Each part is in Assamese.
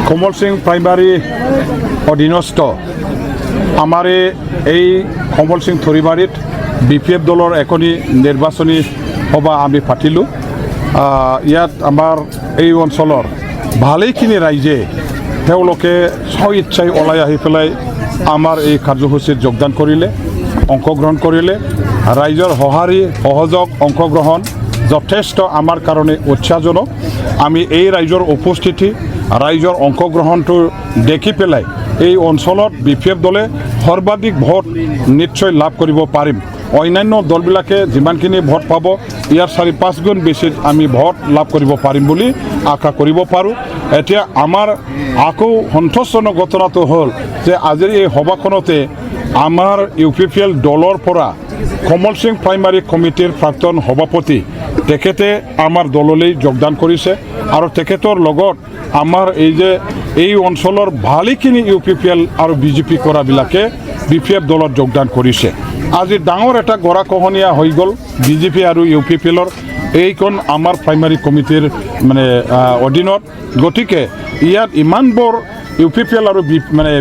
কমল সিং প্রাইমারি অধীনস্থ আমার এই কমল সিং থরিবাড়িত বিপিএফ দলের এখনি নির্বাচনী সভা আমি পাতিলোঁ। ইয়াত আমার এই অঞ্চলের ভালেখিনি রাইজে স্বইচ্ছায় ওলাই আহি পেলাই আমার এই কার্যসূচীত যোগদান কৰিলে, অংশগ্ৰহণ কৰিলে। ৰাইজৰ সহযোগ অংশগ্ৰহণ যথেষ্ট আমাৰ কাৰণে উৎসাহজনক। আমি এই ৰাইজৰ উপস্থিতি ৰাইজৰ অংশগ্ৰহণটো দেখি পেলাই এই অঞ্চলত বিপিএফ দলে সৰ্বাধিক ভোট নিশ্চয় লাভ কৰিব পাৰিম। অন্যান্য দলবিলাকে যিমানখিনি ভোট পাব ইয়াৰ ৪-৫ গুণ বেছি আমি ভোট লাভ কৰিব পাৰিম বুলি আশা কৰিব পাৰোঁ। এতিয়া আমাৰ আকৌ সন্তোষজনক ঘটনাটো হ'ল যে আজিৰ এই সভাখনতে আমাৰ UPPL দলৰ পৰা কমল সিং প্ৰাইমাৰী কমিটিৰ প্ৰাক্তন সভাপতি তেখেতে আমাৰ দললৈ যোগদান কৰিছে আৰু তেখেতৰ লগত আমাৰ এই অঞ্চলৰ ভালেখিনি UPPL আৰু BJP কৰাবিলাকে BPF দলত যোগদান কৰিছে। আজি ডাঙৰ এটা গৰাখহনীয়া হৈ গ'ল BJP আৰু UPPLৰ এইখন আমাৰ প্ৰাইমাৰী কমিটিৰ অধীনত। গতিকে ইয়াত ইমানবোৰ UPPL আৰু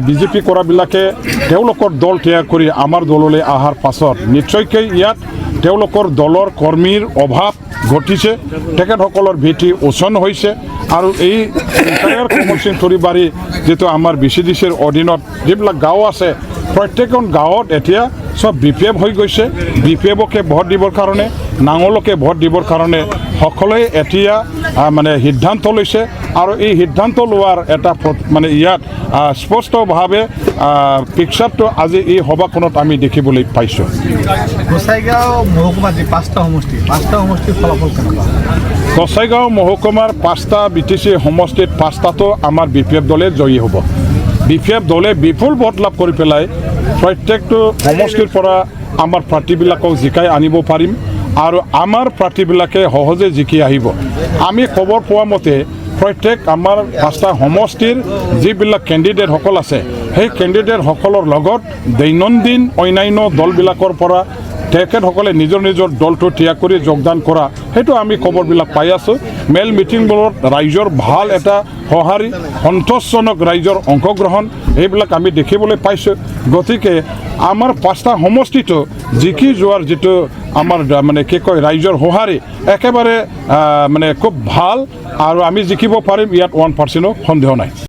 BJP কৰাবিলাকে তেওঁলোকৰ দল তৈয়াৰ কৰি আমাৰ দললৈ অহাৰ পাছত নিশ্চয়কৈ ইয়াত তেওঁলোকৰ দলৰ কৰ্মীৰ অভাৱ ঘটিছে, তেখেতসকলৰ ভেটি ওচন হৈছে আৰু এই কমল সিং থৰিবাড়ী যেটো আমাৰ BCDCৰ অধীনত যিবিলাক গাঁও আছে প্ৰত্যেকখন গাঁৱত এতিয়া সব BPF হৈ গৈছে। BPFকে ভোট দিবৰ কাৰণে, নাঙলকে ভোট দিবৰ কাৰণে সকলোৱে এতিয়া সিদ্ধান্ত লৈছে আৰু এই সিদ্ধান্ত লোৱাৰ এটা ইয়াত স্পষ্টভাৱে পিকচাৰটো আজি এই সভাখনত আমি দেখিবলৈ পাইছোঁ। গোসাইগাঁও মহকুমাৰ যি 5টা সমষ্টিৰ ফলাফল কেনেকুৱা? গোসাইগাঁও মহকুমাৰ 5টা BTC সমষ্টিত 5টাতো আমাৰ BPF দলে জয়ী হ'ব। BPF দলে বিপুল ভোট লাভ কৰি পেলাই প্ৰত্যেকটো সমষ্টিৰ পৰা আমাৰ প্ৰাৰ্থীবিলাকক জিকাই আনিব পাৰিম আৰু আমাৰ প্ৰাৰ্থীবিলাকে সহজে জিকি আহিব। আমি খবৰ পোৱা মতে প্ৰত্যেক আমাৰ 5টা সমষ্টিৰ যিবিলাক কেণ্ডিডেটসকল আছে সেই কেণ্ডিডেটসকলৰ লগত দৈনন্দিন অন্যান্য দলবিলাকৰ পৰা তেখেতসকলে নিজৰ দলটো ত্যাগ কৰি যোগদান কৰা সেইটো আমি খবৰবিলাক পাই আছোঁ। মেল মিটিংবোৰত ৰাইজৰ ভাল এটা সন্তোষজনক ৰাইজৰ অংশগ্ৰহণ এইবিলাক আমি দেখিবলৈ পাইছোঁ। গতিকে আমাৰ 5টা সমষ্টিটো জিকি যোৱাৰ যিটো আমাৰ ৰাইজৰ একেবাৰে খুব ভাল আৰু আমি জিকিব পাৰিম, ইয়াত 1%ও সন্দেহ নাই।